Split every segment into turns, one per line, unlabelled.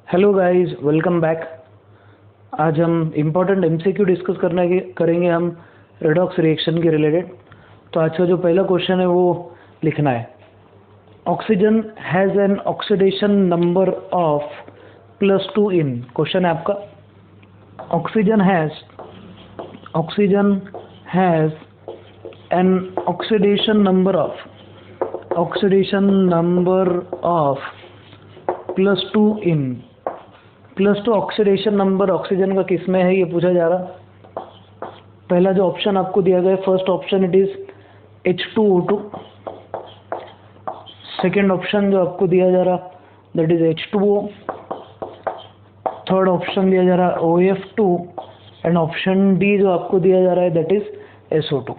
Hello guys, welcome back. आज हम important MCQ discuss करेंगे हम रेडॉक्स रिएक्शन के रिलेटेड। तो आज का जो पहला क्वेश्चन है वो लिखना है, oxygen has an oxidation number of +2 in. Question है आपका, oxygen has an oxidation number of +2 in. +2 oxidation number oxygen का किस में है ये पूछा जा रहा। पहला जो ऑप्शन आपको दिया गया है, first option it is H2O2। Second option जो आपको दिया जा रहा that is H2O। Third option दिया जा रहा OF2 एंड ऑप्शन डी जो आपको दिया जा रहा है that is SO2।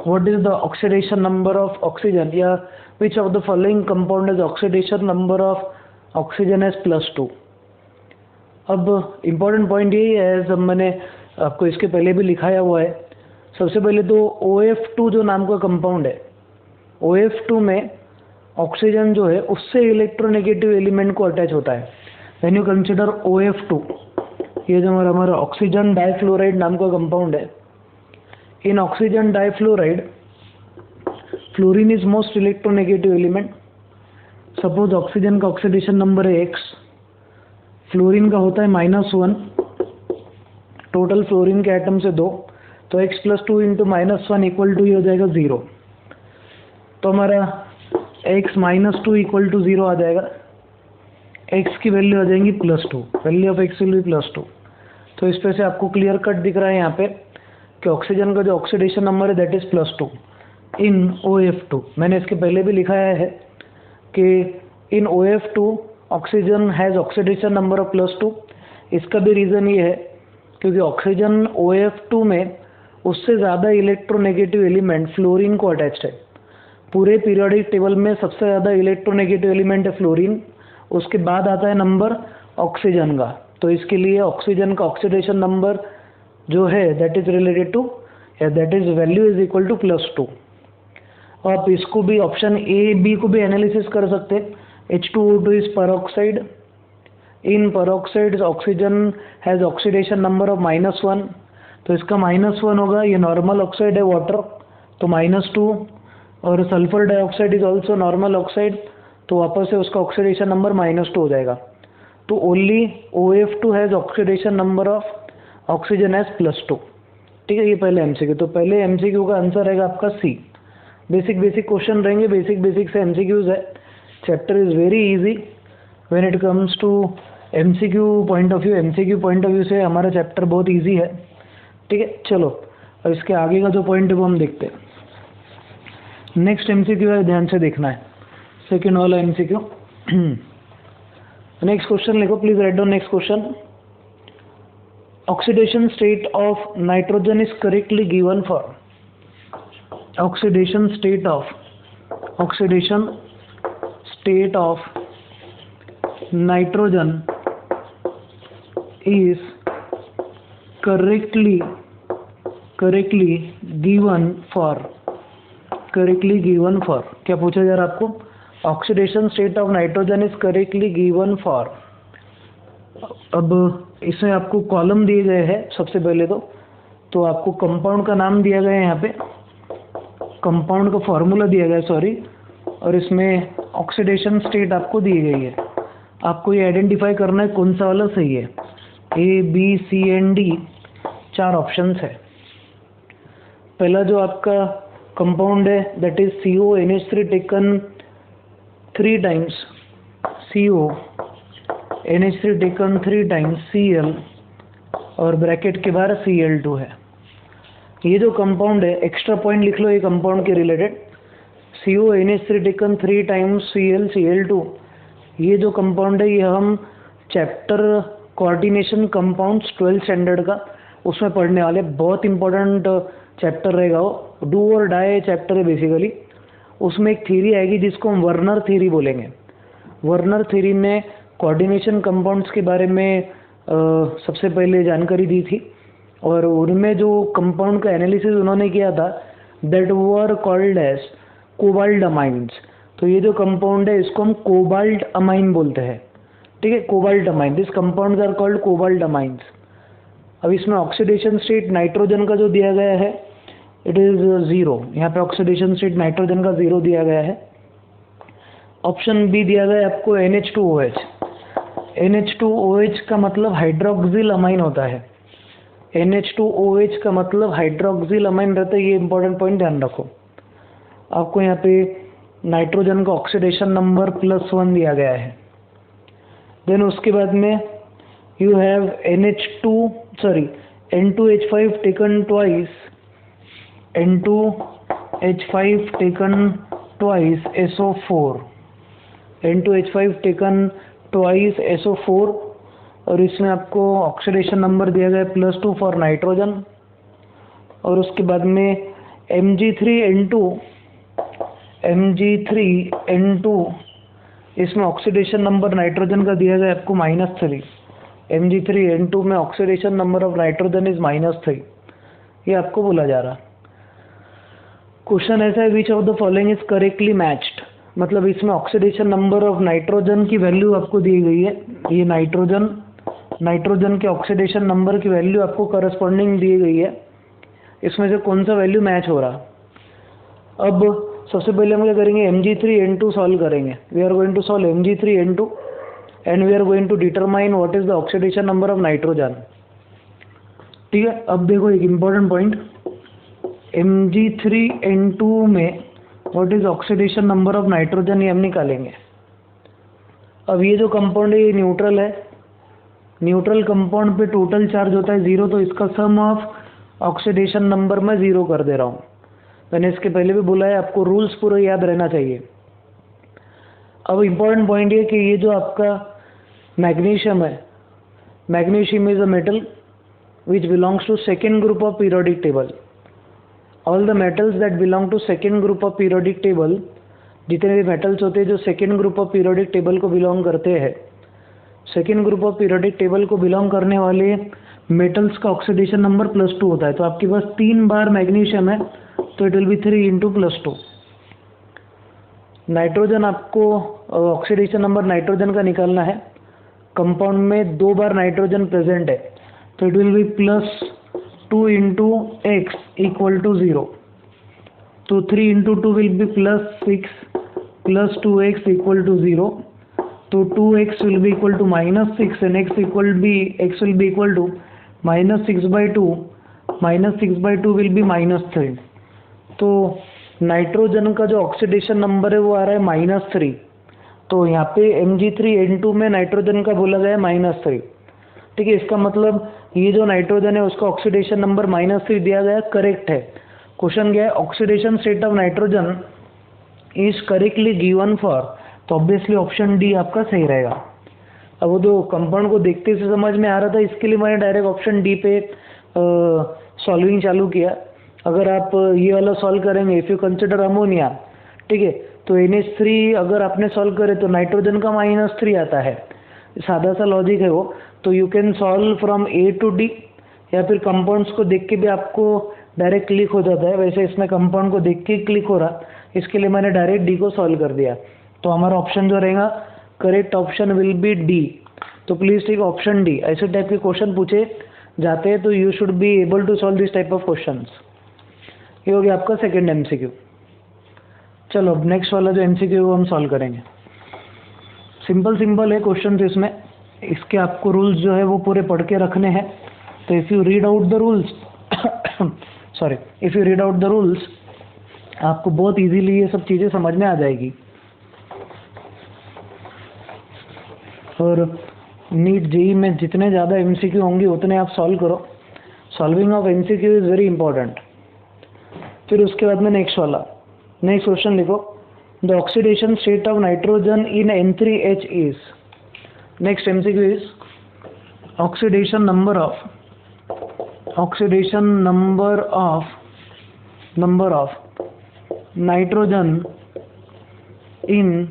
What is the oxidation number of oxygen, या which of the following compound is oxidation number of oxygen as +2। अब इम्पॉर्टेंट पॉइंट यही है, जब मैंने आपको इसके पहले भी लिखाया हुआ है। सबसे पहले तो OF2 जो नाम का कंपाउंड है, OF2 में ऑक्सीजन जो है उससे इलेक्ट्रोनेगेटिव एलिमेंट को अटैच होता है। व्हेन यू कंसिडर OF2, ये जो हमारा ऑक्सीजन डाइफ्लोराइड नाम का कंपाउंड है, in oxygen difluoride fluorine is most electronegative element. Suppose oxygen का ऑक्सीडेशन नंबर है X, फ्लोरीन का होता है -1, टोटल फ्लोरीन के एटम से 2, तो X + 2 × -1 = ये हो जाएगा 0। तो हमारा X - 2 = 0 आ जाएगा। X की वैल्यू आ जाएंगी +2, value of X will be +2। तो इस पे से आपको क्लियर कट दिख रहा है यहाँ पे कि ऑक्सीजन का जो ऑक्सीडेशन नंबर है दैट इज +2 इन OF2। मैंने इसके पहले भी लिखाया है कि इन OF2 oxygen has oxidation number of +2। इसका भी रीज़न ये है क्योंकि ऑक्सीजन OF2 में उससे ज़्यादा इलेक्ट्रोनेगेटिव एलिमेंट फ्लोरीन को अटैच्ड है। पूरे पीरियोडिक टेबल में सबसे ज़्यादा इलेक्ट्रोनेगेटिव एलिमेंट है फ्लोरीन, उसके बाद आता है नंबर ऑक्सीजन का। तो इसके लिए ऑक्सीजन का ऑक्सीडेशन नंबर जो है दैट इज़ रिलेटेड टू, या that is value is equal to +2। आप इसको भी ऑप्शन ए बी को भी एनालिसिस कर सकते हैं। H2O2 is peroxide. In peroxide oxygen has oxidation number of -1, तो इसका -1 होगा। ये नॉर्मल ऑक्साइड है वाटर, तो -2, और sulphur dioxide is also normal oxide, तो वापस से उसका ऑक्सीडेशन नंबर -2 हो जाएगा। तो only OF2 has oxidation number of oxygen as +2। ठीक है, ये पहले MCQ। तो पहले MCQ का आंसर रहेगा आपका C। बेसिक क्वेश्चन रहेंगे, बेसिक से MCQs है। Chapter is very easy when it comes to MCQ point of view. MCQ point of view से हमारा चैप्टर बहुत इजी है। ठीक है, चलो अब इसके आगे का जो पॉइंट है वो हम देखते हैं। नेक्स्ट MCQ है, ध्यान से देखना है, सेकेंड वाला MCQ। नेक्स्ट क्वेश्चन लिखो, please write down next question. Oxidation state of nitrogen is correctly given for. Oxidation state of nitrogen is correctly given for। क्या पूछा जा रहा है आपको? Oxidation state of nitrogen is correctly given for. अब इसमें आपको कॉलम दिए गए हैं। सबसे पहले तो आपको कंपाउंड का नाम दिया गया है, यहाँ पे कंपाउंड का फॉर्मूला दिया गया है, सॉरी, और इसमें ऑक्सीडेशन स्टेट आपको दी गई है। आपको ये आइडेंटिफाई करना है कौन सा वाला सही है। A, B, C and D 4 options है। पहला जो आपका कंपाउंड है that is CONH3 taken 3 times, CONH3 taken 3 times Cl, और ब्रैकेट के बाहर Cl2 है। ये जो कंपाउंड है, एक्स्ट्रा पॉइंट लिख लो ये कंपाउंड के related, CONH3 taken 3 times Cl2। ये जो कंपाउंड है ये हम chapter coordination compounds 12th standard का उसमें पढ़ने वाले। बहुत इंपॉर्टेंट चैप्टर रहेगा वो, डू और डाई चैप्टर है बेसिकली। उसमें एक थ्योरी आएगी जिसको हम वर्नर थ्योरी बोलेंगे। वर्नर थ्योरी ने कोऑर्डिनेशन कंपाउंड्स के बारे में सबसे पहले जानकारी दी थी, और उनमें जो कंपाउंड का एनालिसिस उन्होंने किया था that were called as cobalt amines. तो ये जो कंपाउंड है इसको हम कोबाल्ट अमाइन बोलते हैं। ठीक है, cobalt amine, this compounds are called cobalt amines. अब इसमें ऑक्सीडेशन स्टेट नाइट्रोजन का जो दिया गया है इट इज 0, यहाँ पे ऑक्सीडेशन स्टेट नाइट्रोजन का 0 दिया गया है। ऑप्शन बी दिया गया है आपको NH2OH। NH2OH का मतलब हाइड्रोक्सिल अमाइन होता है, NH2OH का मतलब हाइड्रोक्सिल अमाइन रहता है, ये इंपॉर्टेंट पॉइंट ध्यान रखो। आपको यहाँ पे नाइट्रोजन का ऑक्सीडेशन नंबर +1 दिया गया है। देन उसके बाद में you have N2H5 taken twice, N2H5 taken twice SO4, N2H5 taken twice SO4, और इसमें आपको ऑक्सीडेशन नंबर दिया गया है +2 फॉर नाइट्रोजन। और उसके बाद में Mg3N2, इसमें ऑक्सीडेशन नंबर नाइट्रोजन का दिया गया है आपको -3। Mg3N2 में oxidation number of nitrogen is -3, ये आपको बोला जा रहा। क्वेश्चन ऐसा है, विच of the following is correctly matched, मतलब इसमें ऑक्सीडेशन नंबर ऑफ नाइट्रोजन की वैल्यू आपको दी गई है, ये नाइट्रोजन के ऑक्सीडेशन नंबर की वैल्यू आपको करस्पॉन्डिंग दी गई है, इसमें से कौन सा वैल्यू मैच हो रहा। अब सबसे पहले हम क्या करेंगे, Mg3N2 सॉल्व करेंगे। We are going to solve Mg3N2 and we are going to determine what is the oxidation number of nitrogen. ठीक है, अब देखो एक इंपॉर्टेंट पॉइंट, Mg3N2 में what is oxidation number of nitrogen, ये हम निकालेंगे। अब ये जो कंपाउंड है ये न्यूट्रल है, न्यूट्रल कंपाउंड पे टोटल चार्ज होता है 0, तो इसका सम ऑफ ऑक्सीडेशन नंबर मैं 0 कर दे रहा हूँ। मैंने इसके पहले भी बोला है, आपको रूल्स पूरे याद रहना चाहिए। अब इम्पॉर्टेंट पॉइंट ये कि ये जो आपका मैग्नीशियम है, magnesium is a metal which belongs to second group of periodic table. All the metals that belong to second group of periodic table, जितने भी मेटल्स होते हैं जो second group of periodic table को बिलोंग करते हैं, second group of periodic table को belong करने वाले मेटल्स का ऑक्सीडेशन नंबर +2 होता है। तो आपके पास 3 बार मैग्नीशियम है, तो इट विल बी 3 × +2। नाइट्रोजन आपको ऑक्सीडेशन नंबर नाइट्रोजन का निकालना है, कंपाउंड में 2 बार नाइट्रोजन प्रेजेंट है, तो इट विल बी +2 × X = 0। तो 3 × 2 will be +6 + 2x = 0. तो 2x will be equal to -6 and x will be equal to -6/2, -6/2 will be -3। तो नाइट्रोजन का जो ऑक्सीडेशन नंबर है वो आ रहा है -3, तो यहाँ पे Mg3N2 में नाइट्रोजन का बोला गया है -3। ठीक है, इसका मतलब ये जो नाइट्रोजन है उसका ऑक्सीडेशन नंबर -3 दिया गया, करेक्ट है। क्वेश्चन क्या है, oxidation state of nitrogen is correctly given for, तो ऑब्वियसली ऑप्शन डी आपका सही रहेगा। अब वो जो कंपाउंड को देखते से समझ में आ रहा था, इसके लिए मैंने डायरेक्ट ऑप्शन डी पे सॉल्विंग चालू किया। अगर आप ये वाला सॉल्व करेंगे, इफ़ यू कंसिडर अमोनिया, ठीक है, तो NH3 अगर आपने सॉल्व करे तो नाइट्रोजन का -3 आता है, सादा सा लॉजिक है वो। तो you can solve from A to D, या फिर कंपाउंड्स को देख के भी आपको डायरेक्ट क्लिक हो जाता है, वैसे इसमें कंपाउंड को देख के क्लिक हो रहा, इसके लिए मैंने डायरेक्ट डी को सॉल्व कर दिया। तो हमारा ऑप्शन जो रहेगा, correct option will be D. तो प्लीज़ टेक ऑप्शन डी। ऐसे टाइप के क्वेश्चन पूछे जाते हैं तो you should be able to solve this type of questions. ये हो गया आपका सेकंड MCQ। चलो अब नेक्स्ट वाला जो MCQ वो हम सॉल्व करेंगे। सिंपल है क्वेश्चन इसमें, इसके आपको रूल्स जो है वो पूरे पढ़ के रखने हैं। तो if you read out the rules if you read out the rules, आपको बहुत इजीली ये सब चीज़ें समझ में आ जाएगी। और नीट जेई में जितने ज़्यादा MCQ होंगे उतने आप सॉल्व करो। Solving of MCQ is very important. फिर उसके बाद में नेक्स्ट क्वेश्चन लिखो, the oxidation state of nitrogen in N3H is. Next MCQ is oxidation number of nitrogen in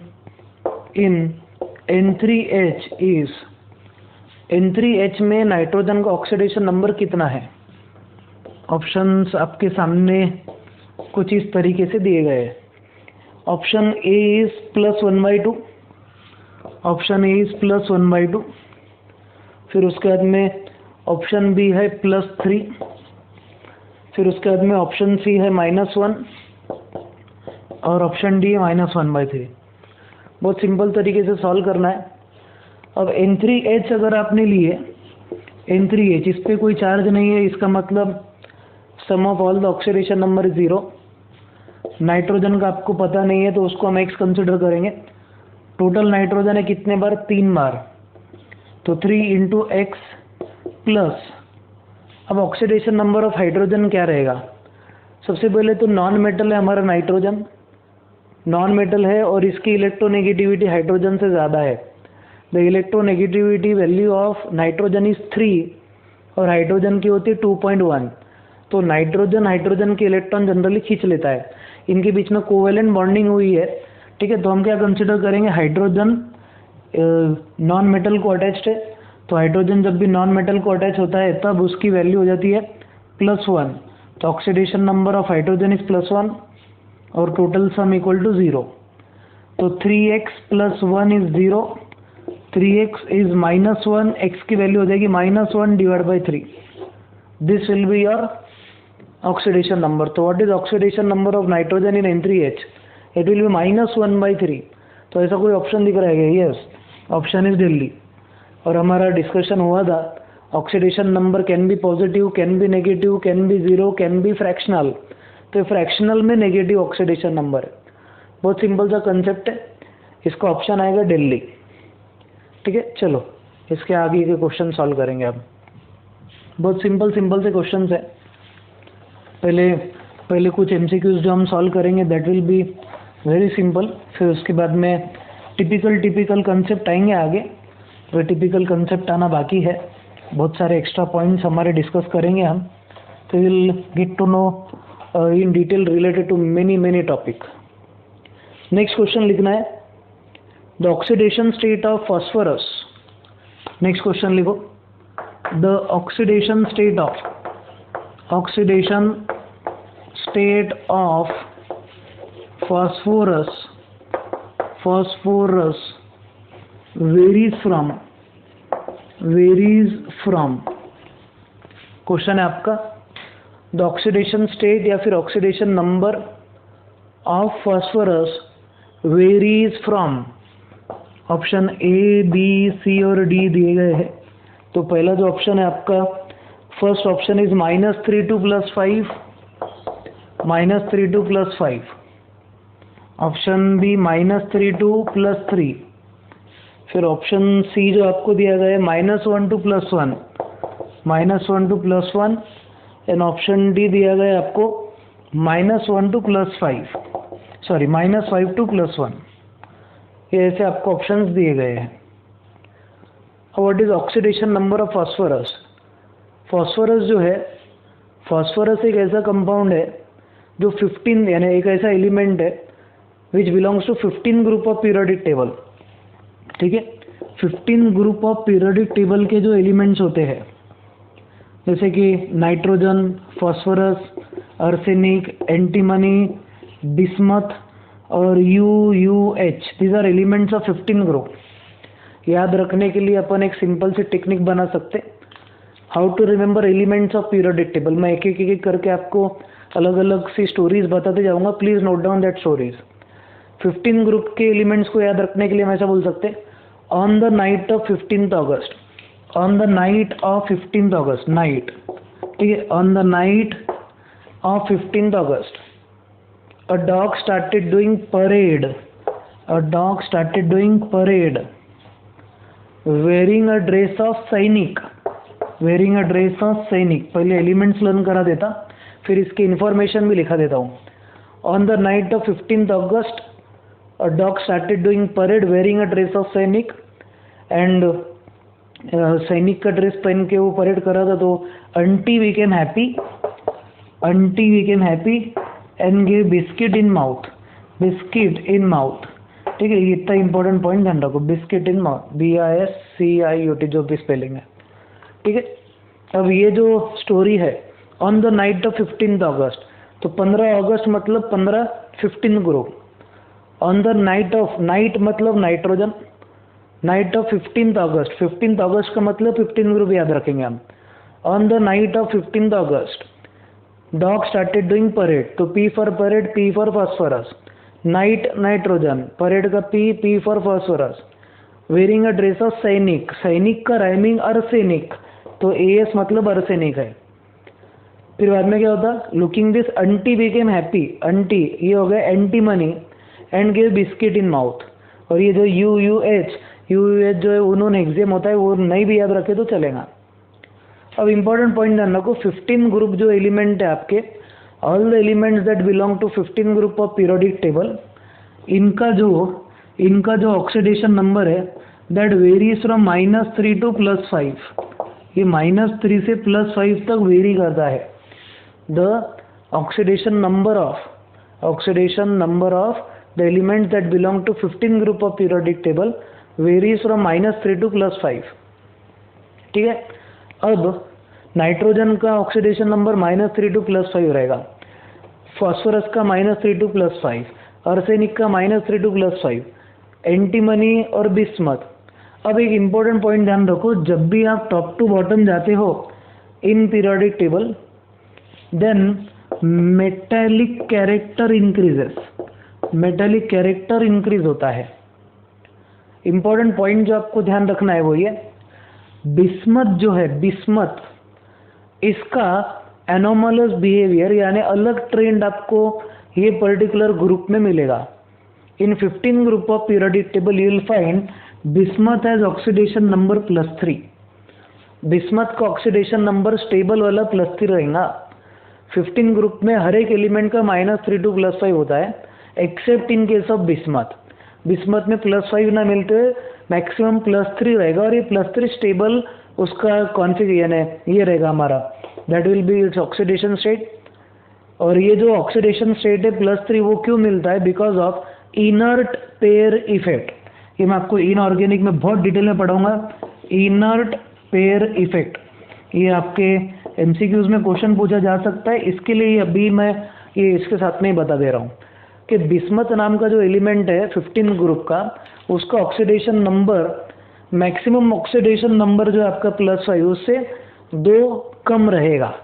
N3H is. N3H में नाइट्रोजन का ऑक्सीडेशन नंबर कितना है? ऑप्शंस आपके सामने कुछ इस तरीके से दिए गए हैं। Option A is +1/2, option A is +1/2, फिर उसके बाद में ऑप्शन बी है +3, फिर उसके बाद में ऑप्शन सी है -1 और ऑप्शन डी है -1/3। बहुत सिंपल तरीके से सॉल्व करना है। अब N3H अगर आपने लिए, N3H इस पर कोई चार्ज नहीं है, इसका मतलब sum of all the oxidation number 0। Nitrogen का आपको पता नहीं है तो उसको हम X कंसिडर करेंगे। टोटल नाइट्रोजन है कितने बार? 3 बार, तो 3 × X प्लस, अब ऑक्सीडेशन नंबर ऑफ हाइड्रोजन क्या रहेगा? सबसे पहले तो नॉन मेटल है हमारा नाइट्रोजन, नॉन मेटल है और इसकी इलेक्ट्रोनेगेटिविटी हाइड्रोजन से ज़्यादा है। The electronegativity value of nitrogen is 3 और हाइड्रोजन की होती है 2.1। तो नाइट्रोजन हाइड्रोजन के इलेक्ट्रॉन जनरली खींच लेता है, इनके बीच में कोवेलेंट बॉन्डिंग हुई है, ठीक है। तो हम क्या कंसिडर करेंगे? हाइड्रोजन नॉन मेटल को अटैच्ड है, तो हाइड्रोजन जब भी नॉन मेटल को अटैच होता है तब उसकी वैल्यू हो जाती है +1। तो oxidation number of hydrogen is +1 और टोटल सम इक्वल टू 0। तो 3x + 1 is 0, 3x is -1, x की वैल्यू हो जाएगी -1/3। This will be your oxidation number. तो what is oxidation number of nitrogen in N3H? It will be -1/3। तो ऐसा कोई option दिख रहा है? Yes, option is Delhi. और हमारा डिस्कशन हुआ था oxidation number can be positive, can be negative, can be 0, can be fractional. तो फ्रैक्शनल में नेगेटिव ऑक्सीडेशन नंबर है। बहुत सिंपल सा कंसेप्ट है, इसका ऑप्शन आएगा दिल्ली, ठीक है। चलो इसके आगे के क्वेश्चन सॉल्व करेंगे अब। बहुत सिंपल से क्वेश्चंस है। पहले कुछ MCQs जो हम सॉल्व करेंगे that will be very simple, फिर उसके बाद में टिपिकल कंसेप्ट आएंगे आगे। तो टिपिकल कंसेप्ट आना बाकी है, बहुत सारे एक्स्ट्रा पॉइंट्स हमारे डिस्कस करेंगे हम। तो will get to know in detail related to many topic. Next question लिखना है, the oxidation state of phosphorus. Next question लिखो, the oxidation state of phosphorus varies from question है आपका, द ऑक्सीडेशन स्टेट या फिर oxidation number of phosphorus varies from. Option A, B, C और D दिए गए हैं। तो पहला जो ऑप्शन है आपका, first option is -32 + 5, -32 + 5। Option B -32 + 3। फिर ऑप्शन सी जो आपको दिया गया है -12 + 1, -12 + 1। एंड ऑप्शन डी दिया गया है आपको -12 + 5, सॉरी -52 + 1। ये ऐसे आपको ऑप्शंस दिए गए हैं। What is oxidation number of phosphorus? Phosphorus जो है, फॉस्फोरस एक ऐसा कंपाउंड है जो 15, यानी एक ऐसा एलिमेंट है which belongs to 15 group of periodic table, ठीक है। 15 ग्रुप ऑफ पीरियोडिक टेबल के जो एलिमेंट्स होते हैं, जैसे कि nitrogen, phosphorus, arsenic, antimony, bismuth और UUH, these are elements of 15 group. याद रखने के लिए अपन एक सिंपल सी टेक्निक बना सकते, how to remember elements of periodic table. मैं एक करके आपको अलग अलग सी स्टोरीज बताते जाऊंगा, please note down that stories. 15 group के एलिमेंट्स को याद रखने के लिए हम ऐसा बोल सकते, on the night of 15th August, on the night of 15th August, night, ठीक है, on the night of 15th August a dog started doing parade, a dog started doing parade wearing a dress of सैनिक, wearing a dress of सैनिक। पहले elements learn करा देता, फिर इसकी information भी लिखा देता हूँ। On the night of 15th August a dog started doing parade wearing a dress of सैनिक, एंड सैनिक का ड्रेस पहन के वो परेड कर रहा था। तो aunty became happy, aunty became happy and gave biscuit in mouth, biscuit in mouth, ठीक है। इतना इंपॉर्टेंट पॉइंट ध्यान रखो, बिस्किट इन माउथ, BISCIUT जो भी स्पेलिंग है, ठीक है। अब ये जो स्टोरी है on the night of 15th August, तो 15 अगस्त मतलब 15 group. On the night of, night मतलब nitrogen, night of 15th August, 15th अगस्त का मतलब 15 ग्रुप याद रखेंगे हम। On the night of 15th August dog started doing parade, तो P for parade, P for phosphorus. Night nitrogen, parade का P, P for phosphorus. Wearing a dress of सैनिक, सैनिक का राइमिंग अर्सेनिक, तो एएस मतलब अर्सेनिक है। फिर बाद में क्या होता, looking this aunty became happy, aunty ये हो गया antimony, and give biscuit in mouth. और ये जो यू यू एच जो है उन्होंने एग्जाम होता है वो नहीं भी याद रखे तो चलेगा। अब इंपॉर्टेंट पॉइंट ध्यान रखो, 15 ग्रुप जो एलिमेंट है आपके, all the elements that belong to 15 group of periodic table, इनका जो ऑक्सीडेशन नंबर है दैट वेरीज फ्रॉम -3 टू +5, ये -3 से +5 तक वेरी करता है। The oxidation number of the elements that belong to 15 group of periodic table varies from -3 to +5, ठीक है। अब नाइट्रोजन का ऑक्सीडेशन नंबर -3 टू +5 रहेगा, फास्फोरस का -3 टू +5, अर्सेनिक का -3 टू +5, एंटीमनी और बिस्मथ। अब एक इंपॉर्टेंट पॉइंट ध्यान रखो, जब भी आप टॉप टू बॉटम जाते हो in periodic table, then metallic character increases, metallic character increase होता है। इंपॉर्टेंट पॉइंट जो आपको ध्यान रखना है वो ये, बिस्मथ जो है, बिस्मथ इसका एनोमलस बिहेवियर यानी अलग ट्रेंड आपको ये पर्टिकुलर ग्रुप में मिलेगा। इन 15 group of periodic table you will find bismuth has oxidation number +3। Bismuth का ऑक्सीडेशन नंबर स्टेबल वाला +3 रहेगा। 15 ग्रुप में हर एक एलिमेंट का -3 टू +5 होता है, accept in case of bismuth. Bismuth में +5 ना मिलते हुए मैक्सिमम +3 रहेगा, और ये +3 स्टेबल उसका कॉन्फिगरेशन ये रहेगा हमारा, that will be its oxidation state. और ये जो ऑक्सीडेशन स्टेट है +3 वो क्यों मिलता है, because of inert pair effect. ये मैं आपको इनऑर्गेनिक में बहुत डिटेल में पढ़ाऊंगा, इनर्ट पेयर इफेक्ट। ये आपके एमसीक्यूज में क्वेश्चन पूछा जा सकता है, इसके लिए अभी मैं ये इसके साथ में ही बता दे रहा हूँ कि बिस्मथ नाम का जो एलिमेंट है 15 ग्रुप का, उसका oxidation number, maximum oxidation number जो आपका +5 उससे 2 कम रहेगा।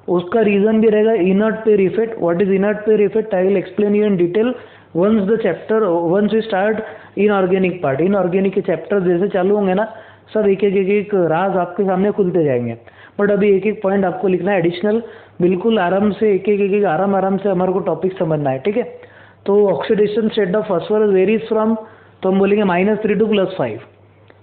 उसका रीजन भी रहेगा inert pair effect. What is inert pair effect, I will explain you in detail once we start inorganic part. Inorganic के चैप्टर जैसे चालू होंगे ना, सब एक राज आपके सामने खुलते जाएंगे। बट अभी एक पॉइंट आपको लिखना है एडिशनल, बिल्कुल आराम से एक आराम से हमारे को टॉपिक समझना है, ठीक है। तो oxidation state of phosphorus varies from, तो हम बोलेंगे -3 टू +5।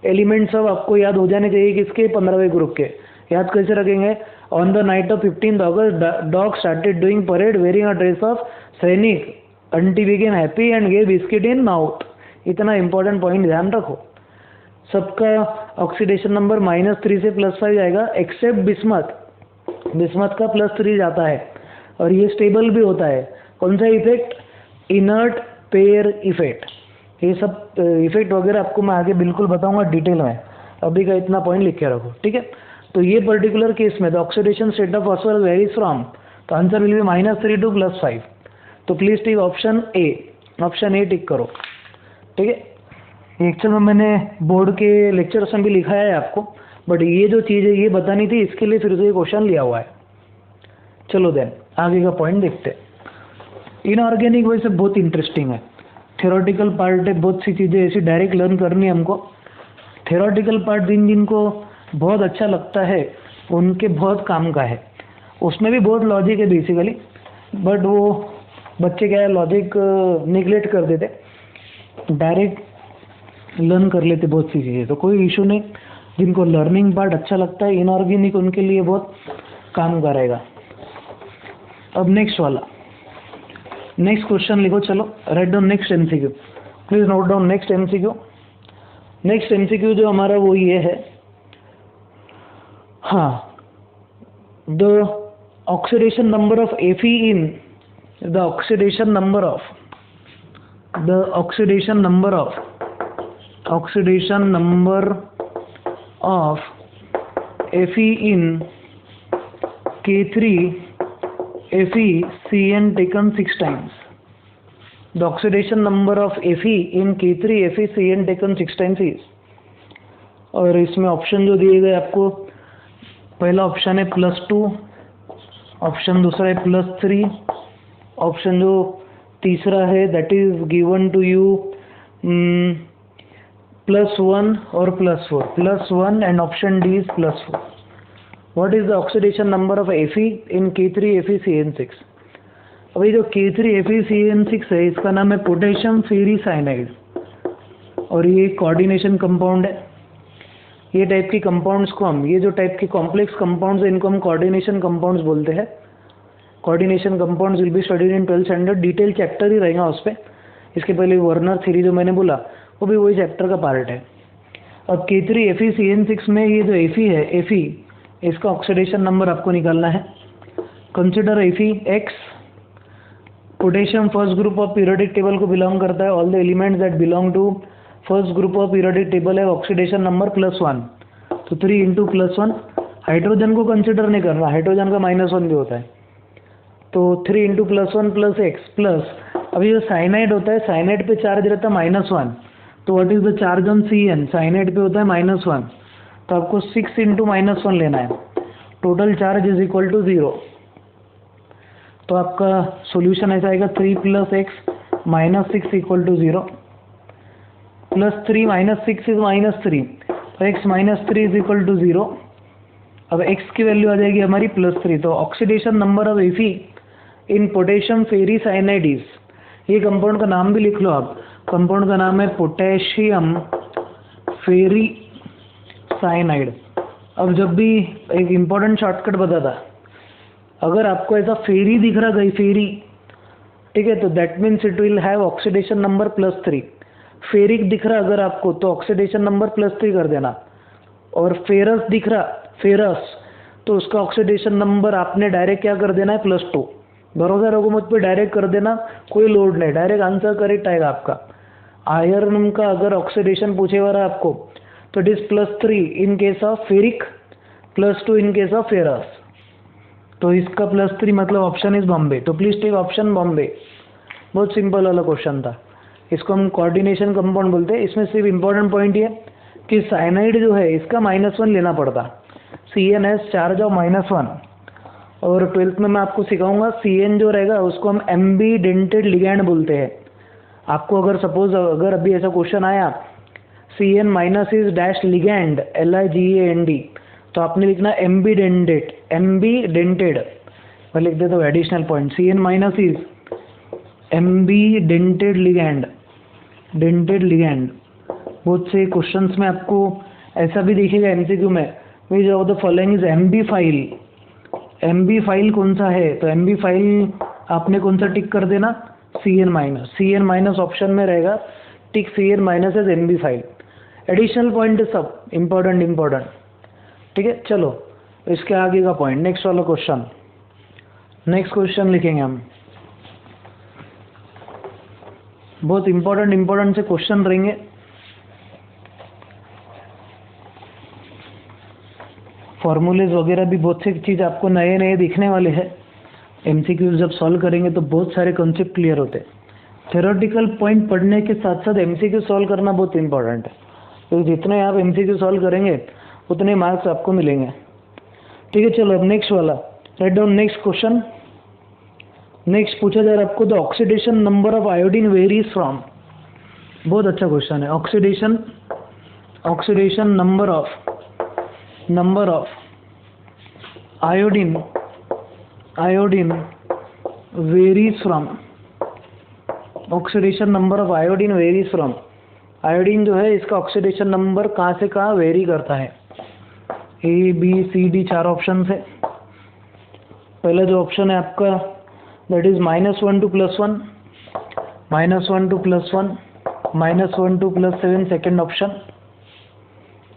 एलिमेंट सब आपको याद हो जाने चाहिए किसके, 15वें ग्रुप के। याद कैसे रखेंगे, on the night of 15th August dog started doing parade wearing a dress of सैनिक, aunty became happy and gave biscuit in mouth. इतना इंपॉर्टेंट पॉइंट ध्यान रखो। सबका ऑक्सीडेशन नंबर -3 से +5 जाएगा, एक्सेप्ट बिस्मथ। बिस्मथ का +3 जाता है और ये स्टेबल भी होता है। कौन सा इफेक्ट, इनर्ट पेयर इफेक्ट। ये सब इफेक्ट वगैरह आपको मैं आगे बिल्कुल बताऊंगा डिटेल में, अभी का इतना पॉइंट लिख के रखो, ठीक है। तो ये पर्टिकुलर केस में the oxidation state of phosphorus varies from, तो आंसर विल बी -3 टू +5। तो please tick option A, option A tick करो, ठीक है। एक्चुअल में मैंने बोर्ड के लेक्चर्स में भी लिखाया है आपको, बट ये जो चीज़ है ये बतानी थी, इसके लिए फिर से ये क्वेश्चन लिया हुआ है। चलो देन आगे का पॉइंट देखते हैं। इनऑर्गेनिक वैसे बहुत इंटरेस्टिंग है, थ्योरेटिकल पार्ट है, बहुत सी चीज़ें ऐसी डायरेक्ट लर्न करनी है हमको। थ्योरेटिकल पार्ट जिनको बहुत अच्छा लगता है उनके बहुत काम का है, उसमें भी बहुत लॉजिक है बेसिकली, बट वो बच्चे क्या है लॉजिक निगलेक्ट कर देते, डायरेक्ट लर्न कर लेते बहुत सी चीज़ें। तो कोई इशू नहीं, जिनको लर्निंग पार्ट अच्छा लगता है इनऑर्गेनिक, उनके लिए बहुत काम का रहेगा। अब नेक्स्ट वाला, नेक्स्ट क्वेश्चन लिखो, चलो write down next MCQ, please note down next MCQ. Next MCQ जो हमारा वो ये है, हाँ, the oxidation number of Fe in the oxidation number of Fe in K3FeCN taken 6 times. The oxidation number of Fe in K3FeCN taken 6 times is, और इसमें option जो दिए गए आपको, पहला ऑप्शन है +2, ऑप्शन दूसरा है +3, ऑप्शन जो तीसरा है that is given to you +1 और +4, +1 and option D is +4. What is the oxidation number of Fe in K3FeCN6? अभी जो K3FeCN6 है इसका नाम है पोटेशियम फेरीसाइनाइड और ये कोऑर्डिनेशन कंपाउंड है. ये टाइप की कंपाउंड्स को हम, ये जो टाइप की कॉम्प्लेक्स कंपाउंड्स है इनको हम कोऑर्डिनेशन कंपाउंड्स बोलते हैं. Coordination compounds will be studied in 12th standard. Detail chapter ही रहेगा उस पर. इसके पहले वर्नर थ्योरी जो मैंने बोला वो भी वही चैप्टर का पार्ट है. अब K3FeCN6 में ये जो Fe है, Fe इसका ऑक्सीडेशन नंबर आपको निकालना है. Consider Fe(x), potassium first group of periodic table को बिलोंग करता है. All the elements that belong to first group of periodic table है ऑक्सीडेशन नंबर +1. तो 3 × +1. हाइड्रोजन को कंसिडर नहीं करना, हाइड्रोजन का -1 भी होता है. तो 3 × +1 + x प्लस, अभी जो साइनाइड होता है साइनाइड पे चार्ज रहता है -1. तो what is the charge on CN? Cyanide पे होता है -1. तो आपको 6 × -1 लेना है. Total charge is equal to 0. तो आपका सॉल्यूशन ऐसा आएगा 3 + x -6 इक्वल टू 0. +3 - 6 इज -3. तो x -3 इज इक्वल टू 0. अब x की वैल्यू आ जाएगी हमारी +3. तो oxidation number of Fe in potassium ferricyanide is, ये कंपाउंड का नाम भी लिख लो आप. कंपाउंड का नाम है पोटेशियम फेरीसाइनाइड. अब जब भी एक इम्पॉर्टेंट शॉर्टकट बताता, अगर आपको ऐसा फेरी दिख रहा गई फेरी, ठीक है, तो that means it will have oxidation number +3. Ferric दिख रहा अगर आपको तो ऑक्सीडेशन नंबर +3 कर देना. और फेरस दिख रहा, फेरस, तो उसका ऑक्सीडेशन नंबर आपने डायरेक्ट क्या कर देना है +2. भरोसा रखो मुझ पर, डायरेक्ट कर देना, कोई लोड नहीं, डायरेक्ट आंसर करेक्ट आएगा आपका. आयरन का अगर ऑक्सीडेशन पूछेगा रहा आपको तो it is +3 in case of ferric, +2 in case of ferrous. तो इसका +3 मतलब ऑप्शन इज बॉम्बे. तो प्लीज टेक ऑप्शन बॉम्बे. बहुत सिंपल वाला क्वेश्चन था. इसको हम कोऑर्डिनेशन कंपाउंड बोलते हैं. इसमें सिर्फ इम्पोर्टेंट पॉइंट ये कि साइनाइड जो है इसका -1 लेना पड़ता. CN has charge of -1. और 12th में मैं आपको सिखाऊंगा CN जो रहेगा उसको हम एम्बीडेंटेड लिगैंड बोलते हैं. आपको अगर सपोज अगर अभी ऐसा क्वेश्चन आया CN- is dash ligand LIGAND, तो आपने लिखना एम्बीडेंटेड. एम्बीडेंटेड मैं लिख देता हूँ additional point. CN- is ambidentate ligand, dentate ligand. बहुत से क्वेश्चंस में आपको ऐसा भी दिखेगा MCQ में, विच of the following is MB file. MB file कौन सा है? तो MB फाइल आपने कौन सा टिक कर देना? CN- ऑप्शन में रहेगा. Tick CN- as MB file. Additional point सब इम्पोर्टेंट. ठीक है, चलो इसके आगे का पॉइंट, नेक्स्ट वाला क्वेश्चन. नेक्स्ट क्वेश्चन लिखेंगे हम. बहुत इम्पोर्टेंट से क्वेश्चन रहेंगे. फॉर्मूलेज वगैरह भी बहुत सी चीज़ आपको नए दिखने वाले हैं. MCQ जब सॉल्व करेंगे तो बहुत सारे कॉन्सेप्ट क्लियर होते हैं. थ्योरेटिकल पॉइंट पढ़ने के साथ साथ MCQ सॉल्व करना बहुत इंपॉर्टेंट है. तो जितने आप MCQ सॉल्व करेंगे उतने मार्क्स आपको मिलेंगे. ठीक है, चलो अब नेक्स्ट वाला write down. Next question. Next पूछा जा रहा है आपको the oxidation number of iodine varies from. बहुत अच्छा क्वेश्चन है. Oxidation number of iodine varies from. Oxidation number of iodine varies from. Iodine जो है इसका ऑक्सीडेशन नंबर कहाँ से कहाँ वेरी करता है. ABCD 4 ऑप्शन है. पहला जो ऑप्शन है आपका that is -1 to +1, -1 to +1, -1 to +7 second option.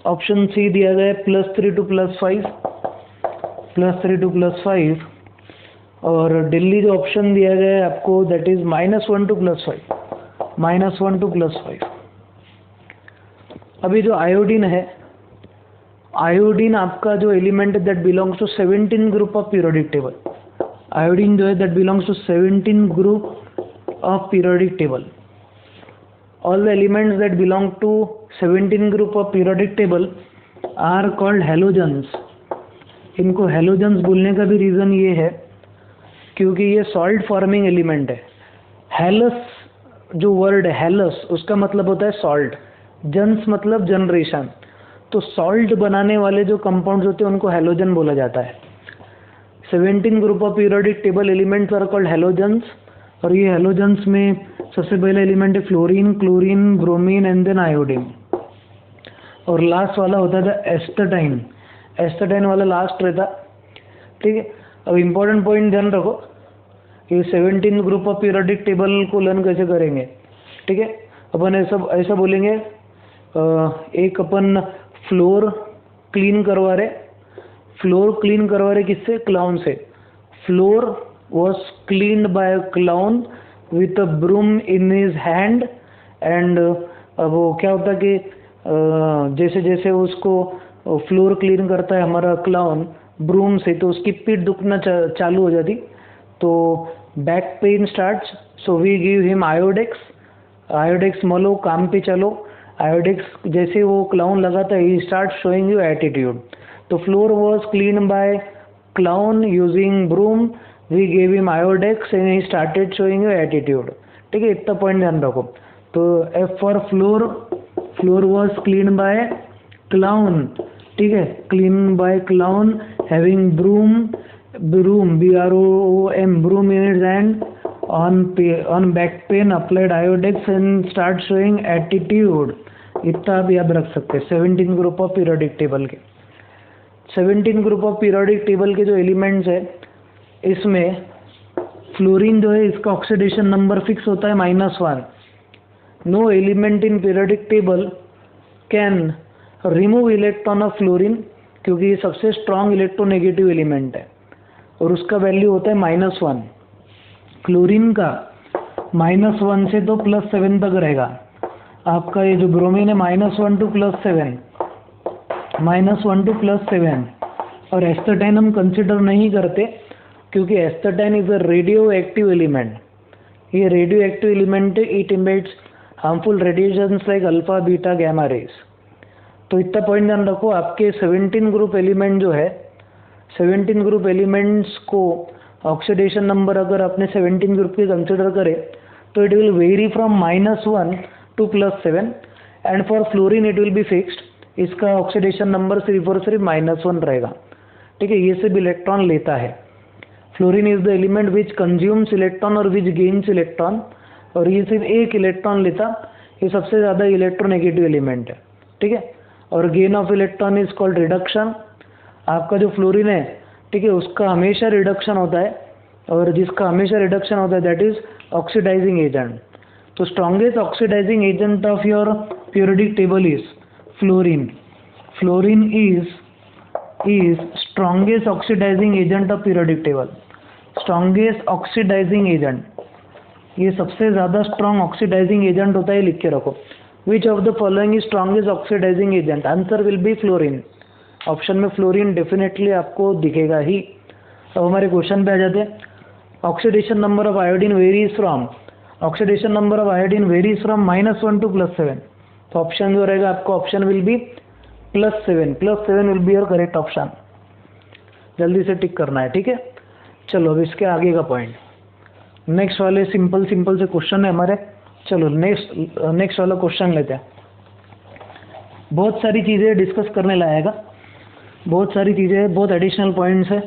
Option C दिया गया है +3 to +5, +3 to +5. और दिल्ली जो ऑप्शन दिया गया है आपको दैट इज -1 to +5, -1 to +5. अभी जो आयोडीन है, आयोडीन आपका जो एलिमेंट है that belongs to 17 group of periodic table. Iodine जो है that belongs to 17 group of periodic table. All the elements that belong to 17 group of periodic table are called halogens. इनको halogens बोलने का भी reason ये है क्योंकि ये सॉल्ट फॉर्मिंग एलिमेंट है। हेलस जो वर्ड है हेलस, उसका मतलब होता है सॉल्ट, जन्स मतलब जनरेशन। तो सॉल्ट बनाने वाले जो कंपाउंड्स होते हैं उनको हेलोजन बोला जाता है। 17 group of periodic table elements are called halogens. और ये हेलोजन्स में सबसे पहला एलिमेंट है fluorine, chlorine, bromine and then iodine. और लास्ट वाला होता था एस्टटाइन। एस्टटाइन वाला लास्ट रहता, ठीक है। अब इम्पोर्टेंट पॉइंट ध्यान रखो, ये 17 ग्रुप ऑफ पीरियोडिक टेबल को लर्न कैसे करेंगे, ठीक है। अपन ऐसा बोलेंगे, एक अपन फ्लोर क्लीन करवा रहे, फ्लोर क्लीन करवा रहे किससे, क्लाउन से। Floor was cleaned by clown with a broom in his hand. And वो क्या होता कि जैसे जैसे उसको फ्लोर क्लीन करता है हमारा क्लाउन ब्रूम से, तो उसकी पीठ दुखना चालू हो जाती, तो back pain starts. So we give him Iodex. Iodex मलो, काम पे चलो। आयोडेक्स जैसे वो क्लाउन लगाता है, he start showing you attitude. तो floor was clean by clown using broom, we gave him Iodex and he started showing you attitude, ठीक है। इतना पॉइंट ध्यान रखो। तो F for floor, floor was clean by clown, ठीक है, clean by clown having broom, broom BROOM, broom in its hand, on back pain applied iodex and start showing attitude। इतना आप याद रख सकते हैं 17 ग्रुप ऑफ पीरियोडिक टेबल के। 17 group of periodic table के जो एलिमेंट्स है, इसमें फ्लोरीन जो है इसका ऑक्सीडेशन नंबर फिक्स होता है -1। No element in periodic table can remove electron of fluorine, क्योंकि ये सबसे स्ट्रॉन्ग इलेक्ट्रोनेगेटिव एलिमेंट है और उसका वैल्यू होता है -1। क्लोरीन का -1 से तो +7 तक रहेगा। आपका ये जो ब्रोमीन है -1 to +7, -1 to +7। और एस्टटाइन हम कंसिडर नहीं करते क्योंकि astatine is a radioactive element. ये रेडियो एक्टिव एलिमेंट है, it emits harmful radiations like alpha beta gamma rays. तो इतना पॉइंट ध्यान रखो, आपके 17 ग्रुप एलिमेंट जो है, 17 ग्रुप एलिमेंट्स को ऑक्सीडेशन नंबर अगर आपने 17 ग्रुप के कंसिडर करें तो it will very from -1 to +7 and for fluorine it will be fixed. इसका ऑक्सीडेशन नंबर सिर्फ और सिर्फ -1 रहेगा, ठीक है। ये सब इलेक्ट्रॉन लेता है। Fluorine is the element which consumes electron और विच गेन्स इलेक्ट्रॉन, और ये सिर्फ एक इलेक्ट्रॉन लेता। ये सबसे ज़्यादा इलेक्ट्रोनेगेटिव एलिमेंट है, ठीक है। और gain of electron is called reduction. आपका जो फ्लोरीन है, ठीक है, उसका हमेशा रिडक्शन होता है, और जिसका हमेशा रिडक्शन होता है दैट इज ऑक्सीडाइजिंग एजेंट। तो strongest oxidising agent of your periodic table is fluorine. Fluorine is strongest oxidising agent of periodic table. Strongest oxidising agent, ये सबसे ज़्यादा स्ट्रॉन्ग ऑक्सीडाइजिंग एजेंट होता है, लिख के रखो। Which of the following is strongest oxidising agent? Answer will be fluorine. Option में fluorine definitely आपको दिखेगा ही। अब हमारे क्वेश्चन पे आ जाते हैं। Oxidation number of iodine varies from, oxidation number of iodine varies from -1 to +7। तो ऑप्शन जो रहेगा आपका, option will B +7। +7 will be your correct option. जल्दी से टिक करना है, ठीक है। चलो अब इसके आगे का पॉइंट, नेक्स्ट वाले सिंपल से क्वेश्चन है हमारे। चलो नेक्स्ट वाला क्वेश्चन लेते हैं। बहुत सारी चीज़ें डिस्कस करने लाएगा, बहुत सारी चीज़ें, बहुत एडिशनल पॉइंट्स है,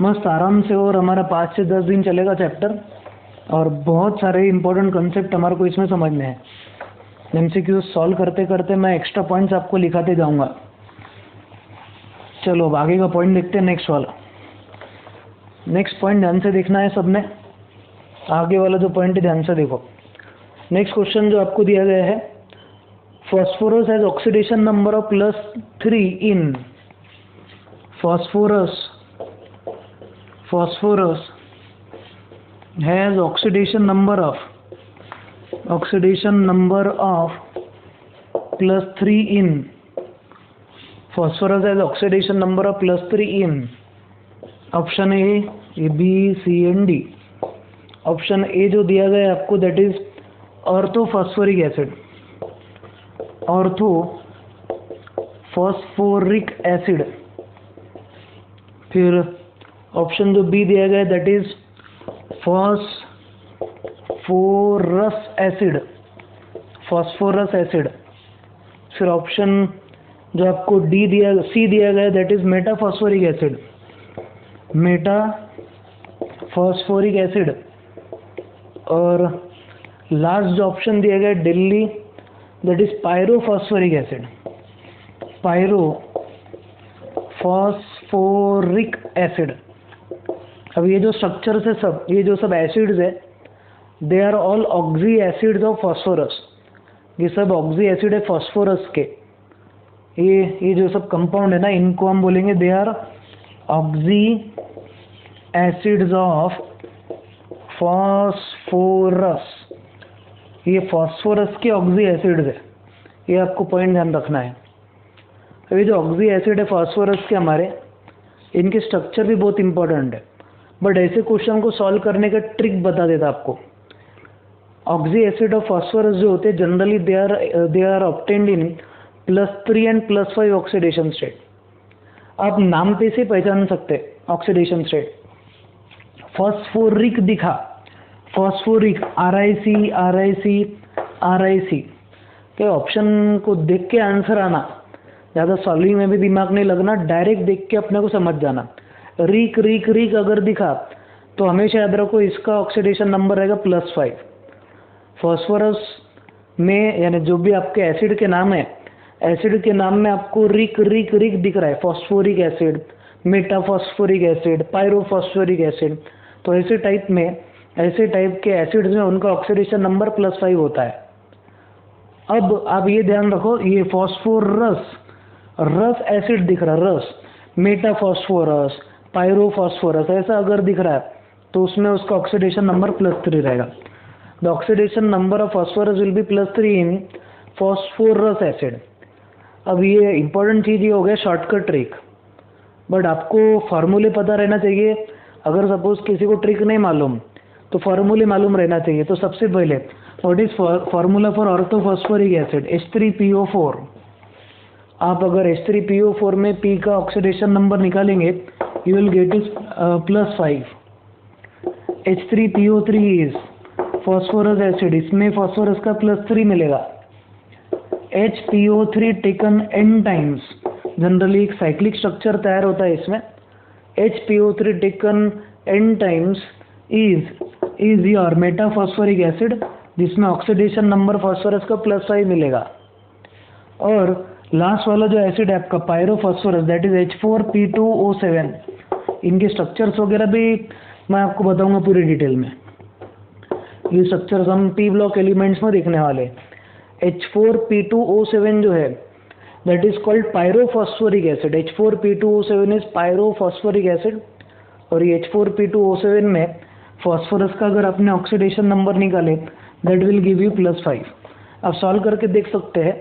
मस्त आराम से। और हमारा 5 से 10 दिन चलेगा चैप्टर, और बहुत सारे इंपॉर्टेंट कंसेप्ट हमारे को इसमें समझने हैं। MCQ सॉल्व करते करते मैं एक्स्ट्रा पॉइंट्स आपको लिखाते जाऊंगा। चलो अब आगे का पॉइंट देखते हैं, नेक्स्ट वाला। नेक्स्ट पॉइंट ध्यान से देखना है सबने, आगे वाला जो पॉइंट है ध्यान से देखो। नेक्स्ट क्वेश्चन जो आपको दिया गया है, phosphorus has oxidation number of +3 in, phosphorus has oxidation number of +3 in, phosphorus has oxidation number of +3 in option A, B, C and D. Option A जो दिया गया है आपको that is ortho phosphoric acid. Ortho phosphoric acid. फिर option जो B दिया गया that is phosphorus acid, phosphorus acid. फिर ऑप्शन जो आपको डी दिया सी दिया गया that is metaphosphoric acid, metaphosphoric acid. और लास्ट जो ऑप्शन दिया गया Delhi that is pyrophosphoric acid, pyrophosphoric acid. अब ये जो स्ट्रक्चर्स है सब, ये जो सब एसिड्स है they are all oxy acids of phosphorus, ये सब ऑक्सी एसिड है फॉस्फोरस के। ये जो सब कंपाउंड है ना इनको हम बोलेंगे they are oxy acids of phosphorus, ये फॉस्फोरस के ऑक्सी एसिड्स है, ये आपको पॉइंट ध्यान रखना है। अब ये जो ऑक्सी एसिड है फॉस्फोरस के हमारे, इनके स्ट्रक्चर भी बहुत इंपॉर्टेंट है, बट ऐसे क्वेश्चन को सॉल्व करने का ट्रिक बता देता आपको। ऑक्सी एसिड ऑफ फॉस्फोरस जो होते हैं generally they are obtained in +3 and +5 oxidation state. आप नाम पे से पहचान सकते हैं ऑक्सीडेशन स्टेट। फॉस्फोरिक दिखा, फॉस्फोरिक RiC के ऑप्शन को देख के आंसर आना, ज़्यादा सॉल्विंग में भी दिमाग नहीं लगना, डायरेक्ट देख के अपने को समझ जाना। रिक अगर दिखा तो हमेशा याद रखो इसका ऑक्सीडेशन नंबर रहेगा +5। फॉस्फोरस में यानी जो भी आपके एसिड के नाम है, एसिड के नाम में आपको रिक दिख रहा है, phosphoric acid, metaphosphoric acid, pyrophosphoric acid, तो ऐसे टाइप के एसिड्स में उनका ऑक्सीडेशन नंबर +5 होता है। अब आप ये ध्यान रखो, ये फॉस्फोरस रस एसिड दिख रहा है, रस, मेटाफॉस्फोरस, पायरोफॉस्फोरस ऐसा अगर दिख रहा है तो उसमें उसका ऑक्सीडेशन नंबर +3 रहेगा। The oxidation number of phosphorus will be +3 in phosphorous acid. अब ये इंपॉर्टेंट चीज़ ये हो गया शॉर्टकट ट्रिक, बट आपको फार्मूले पता रहना चाहिए। अगर सपोज किसी को ट्रिक नहीं मालूम तो फार्मूले मालूम रहना चाहिए। तो सबसे पहले what is formula for orthophosphoric acid, H3PO4। आप अगर H3PO4 में P का ऑक्सीडेशन नंबर निकालेंगे you will gate is +5। H3PO3 is phosphorus acid, इसमें फॉस्फोरस का +3 मिलेगा। HPO3 taken n times, generally एक साइक्लिक स्ट्रक्चर तैयार होता है इसमें। HPO3 taken n times is your metaphosphoric acid, जिसमें ऑक्सीडेशन नंबर फॉस्फोरस का +5 मिलेगा। और लास्ट वाला जो एसिड है आपका पायरोफॉस्फोरस दैट इज H4P2O7। इनके स्ट्रक्चर्स वगैरह भी मैं आपको बताऊंगा पूरी डिटेल में। ये स्ट्रक्चर्स हम P ब्लॉक एलिमेंट्स में देखने वाले। H4P2O7 जो है that is called pyrophosphoric acid. H4P2O7 is pyrophosphoric acid. और ये H4P2O7 में फॉस्फोरस का अगर आपने ऑक्सीडेशन नंबर निकाले दैट विल गिव यू +5। आप सॉल्व करके देख सकते हैं।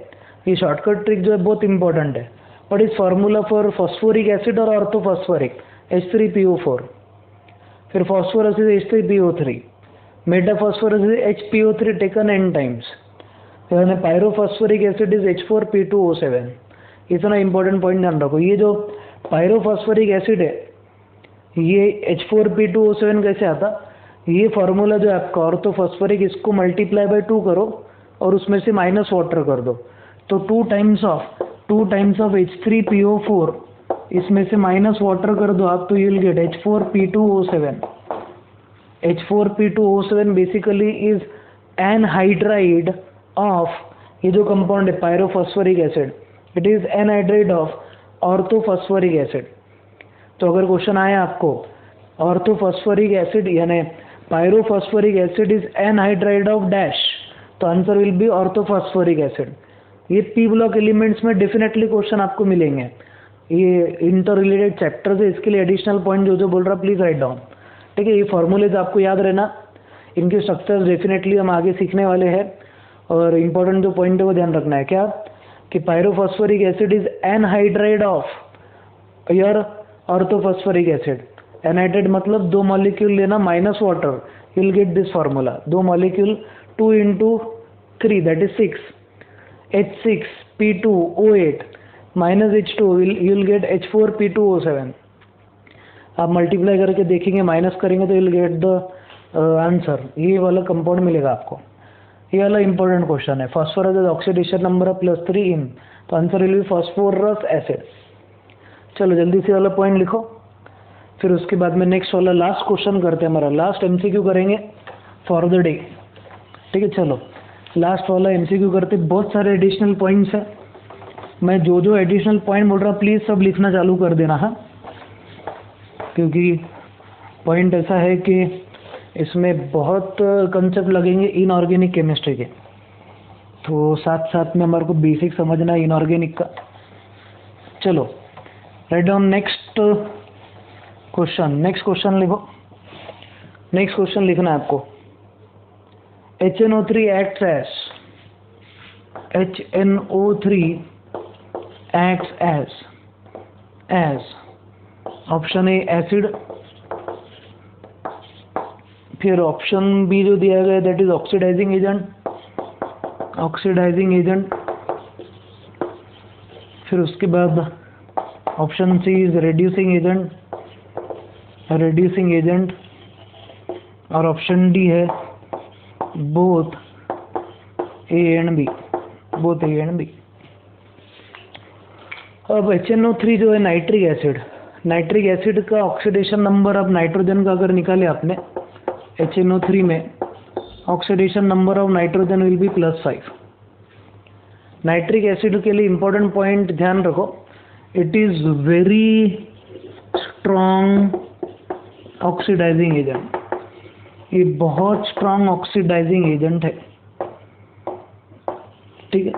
ये शॉर्टकट ट्रिक जो है बहुत इंपॉर्टेंट है। What is formula for phosphoric acid और ऑर्थोफॉस्फोरिक, H3PO4। फिर phosphorus is H3PO3, metaphosphorus is HPO3 taken n times, यानी पायरोफॉस्फोरिक एसिड इज H4P2O7। इतना इंपॉर्टेंट पॉइंट ध्यान रखो। ये जो पायरोफॉस्फोरिक एसिड है ये H4P2O7 कैसे आता, ये फार्मूला जो है आपका ऑर्थोफॉस्फोरिक, इसको मल्टीप्लाई बाय 2 करो और उसमें से माइनस वाटर कर दो, तो 2 टाइम्स ऑफ H3PO4, इसमें से माइनस वाटर कर दो आप तो you will get H4P2O7। H4P2O7 basically is anhydride of, ये जो कंपाउंड है pyrophosphoric acid, it is anhydride of orthophosphoric acid. तो अगर क्वेश्चन आया आपको ऑर्थोफॉस्फोरिक एसिड यानी pyrophosphoric acid is anhydride of dash, तो answer will be orthophosphoric acid. ये P ब्लॉक एलिमेंट्स में डेफिनेटली क्वेश्चन आपको मिलेंगे। ये इंटर रिलेटेड चैप्टर है, इसके लिए एडिशनल पॉइंट जो बोल रहा प्लीज राइट डाउन, ठीक है। ये फॉर्मूलेज आपको याद रहना, इनके स्ट्रक्चर्स डेफिनेटली हम आगे सीखने वाले हैं। और इम्पोर्टेंट जो पॉइंट है वो ध्यान रखना है क्या, कि pyrophosphoric acid is anhydride of your orthophosphoric acid. Anhydride मतलब 2 मॉलिक्यूल लेना minus water, you will get this formula. 2 molecule 2 × 3 that is 6, H6P2O8 minus H2 you will get H4P2O7। आप मल्टीप्लाई करके देखेंगे, माइनस करेंगे तो you will get the answer, ये वाला compound मिलेगा आपको। ये वाला इंपॉर्टेंट क्वेश्चन है। Phosphorus is oxidation number of +3 इन, तो answer will B phosphorous acid. चलो जल्दी से वाला पॉइंट लिखो, फिर उसके बाद में नेक्स्ट वाला लास्ट क्वेश्चन करते हैं, हमारा लास्ट MCQ करेंगे फॉर द डे। ठीक है, चलो लास्ट वाला MCQ करते। बहुत सारे एडिशनल पॉइंट्स हैं, मैं जो जो एडिशनल पॉइंट बोल रहा हूँ प्लीज़ सब लिखना चालू कर देना है, क्योंकि पॉइंट ऐसा है कि इसमें बहुत कंसेप्ट लगेंगे इनऑर्गेनिक केमिस्ट्री के, तो साथ साथ में हमारे को बेसिक समझना है इनऑर्गेनिक का। चलो write down next question. Next question लिखो, नेक्स्ट क्वेश्चन लिखना है आपको। HNO3 acts as option A acid, फिर ऑप्शन बी जो दिया गया दैट इज ऑक्सीडाइजिंग एजेंट, फिर उसके बाद option C is reducing agent, और ऑप्शन डी है बोथ ए एंड बी। अब HNO3 जो है नाइट्रिक एसिड का ऑक्सीडेशन नंबर, अब नाइट्रोजन का अगर निकाले आपने HNO3 में, oxidation number of nitrogen will be +5। Nitric acid के लिए इंपॉर्टेंट पॉइंट ध्यान रखो, it is very strong oxidising agent, ये बहुत स्ट्रॉन्ग ऑक्सीडाइजिंग एजेंट है। ठीक है,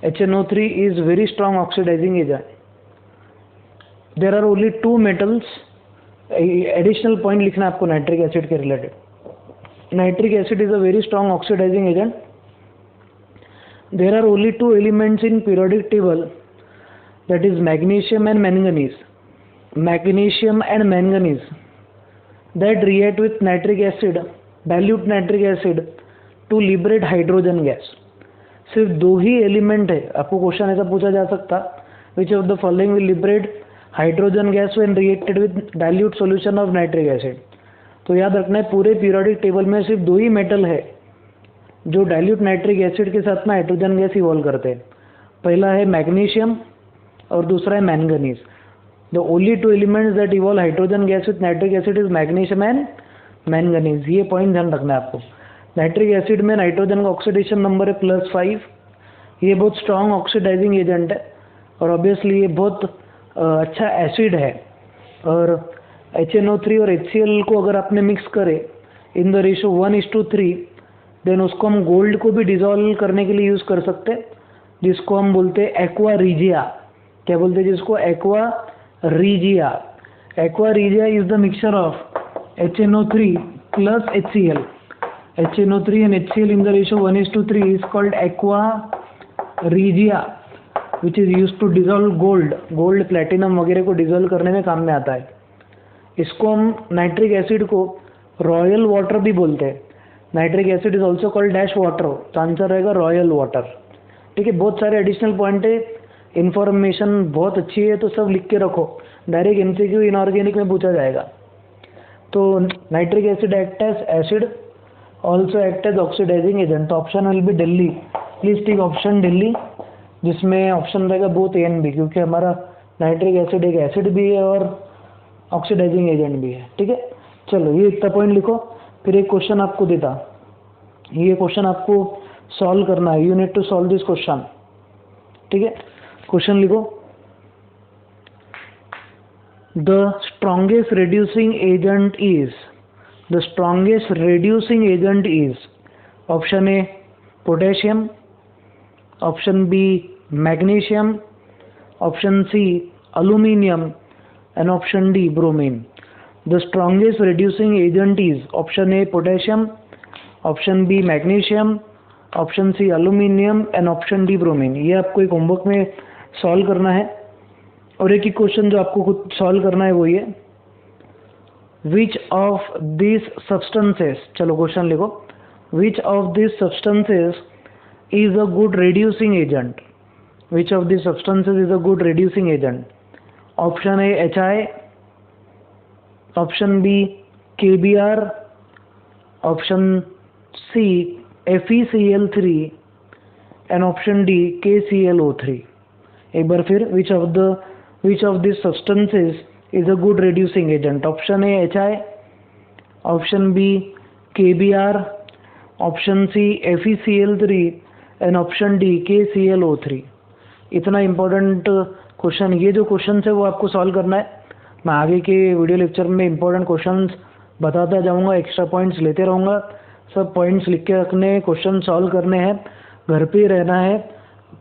HNO3 is very strong oxidizing agent. There are only 2 metals. Additional point लिखना आपको नाइट्रिक एसिड के related. Nitric acid is a very strong oxidizing agent. There are only 2 elements in periodic table, that is magnesium and manganese. Magnesium and manganese that react with nitric acid, dilute nitric acid to liberate hydrogen gas. सिर्फ 2 ही element है। आपको question ऐसा पूछा जा सकता, विच of the following will liberate hydrogen gas when reacted with dilute solution of nitric acid. तो याद रखना है पूरे पीरियोडिक टेबल में सिर्फ 2 ही मेटल है जो डाइल्यूट नाइट्रिक एसिड के साथ में हाइड्रोजन गैस इवॉल्व करते हैं। पहला है मैग्नीशियम और दूसरा है manganese. The only 2 elements that evolve hydrogen gas with nitric acid is magnesium and manganese. ये पॉइंट ध्यान रखना है आपको। नाइट्रिक एसिड में नाइट्रोजन का ऑक्सीडेशन नंबर है +5, ये बहुत स्ट्रॉन्ग ऑक्सीडाइजिंग एजेंट है और ऑब्वियसली ये बहुत अच्छा एसिड है। और HNO3 और HCl को अगर आपने मिक्स करे इन द रेशो 1:3, देन उसको हम गोल्ड को भी डिजोल्व करने के लिए यूज़ कर सकते हैं, जिसको हम बोलते हैं एक्वा रीजिया। क्या बोलते हैं जिसको? Aqua regia. Aqua regia is the mixture of HNO3 plus HCl. HNO3 and HCl in the ratio 1:3 is called aqua regia, which is used to dissolve gold. Gold, platinum वगैरह को dissolve करने में काम में आता है। इसको हम नाइट्रिक एसिड को रॉयल वाटर भी बोलते हैं। Nitric acid is also called dash water, तो आंसर रहेगा रॉयल वाटर। ठीक है, बहुत सारे एडिशनल पॉइंट है, इन्फॉर्मेशन बहुत अच्छी है, तो सब लिख के रखो, डायरेक्ट MCQ इनऑर्गेनिक में पूछा जाएगा। तो nitric acid act as acid, also act as oxidising agent, तो option will be Delhi. Please take option Delhi, जिसमें ऑप्शन रहेगा बोथ ए एंड बी, क्योंकि हमारा नाइट्रिक एसिड एक एसिड भी है और ऑक्सीडाइजिंग एजेंट भी है। ठीक है, चलो ये इतना पॉइंट लिखो। फिर एक क्वेश्चन आपको देता, ये क्वेश्चन आपको सॉल्व करना है, you need to solve this question. ठीक है, क्वेश्चन लिखो। The strongest reducing agent is option A potassium, option B magnesium, option C aluminium, and option D bromine. The strongest reducing agent is option A potassium, option B magnesium, option C aluminium and option D bromine. ये आपको एक homework में solve करना है। और एक ही question जो आपको खुद सॉल्व करना है वो ये, which of these substances, चलो क्वेश्चन लिखो, which of these substances is a good reducing agent, Which of these substances is a good reducing agent? Option A HI, option B KBr, option C FeCl3 and option D KClO3. एक बार फिर, which of these substances is a good reducing agent? Option A HI, option B KBr, option C FeCl3 and option D KClO3. इतना important question, ये जो question है वो आपको solve करना है। मैं आगे के वीडियो लेक्चर में इम्पोर्टेंट क्वेश्चंस बताता जाऊंगा, एक्स्ट्रा पॉइंट्स लेते रहूँगा। सब पॉइंट्स लिख के रखने, क्वेश्चन सॉल्व करने हैं, घर पे ही रहना है,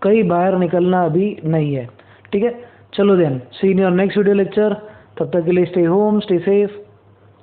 कहीं बाहर निकलना अभी नहीं है, ठीक है। चलो then, see in your next video lecture. तब तक के लिए स्टे होम, स्टे सेफ।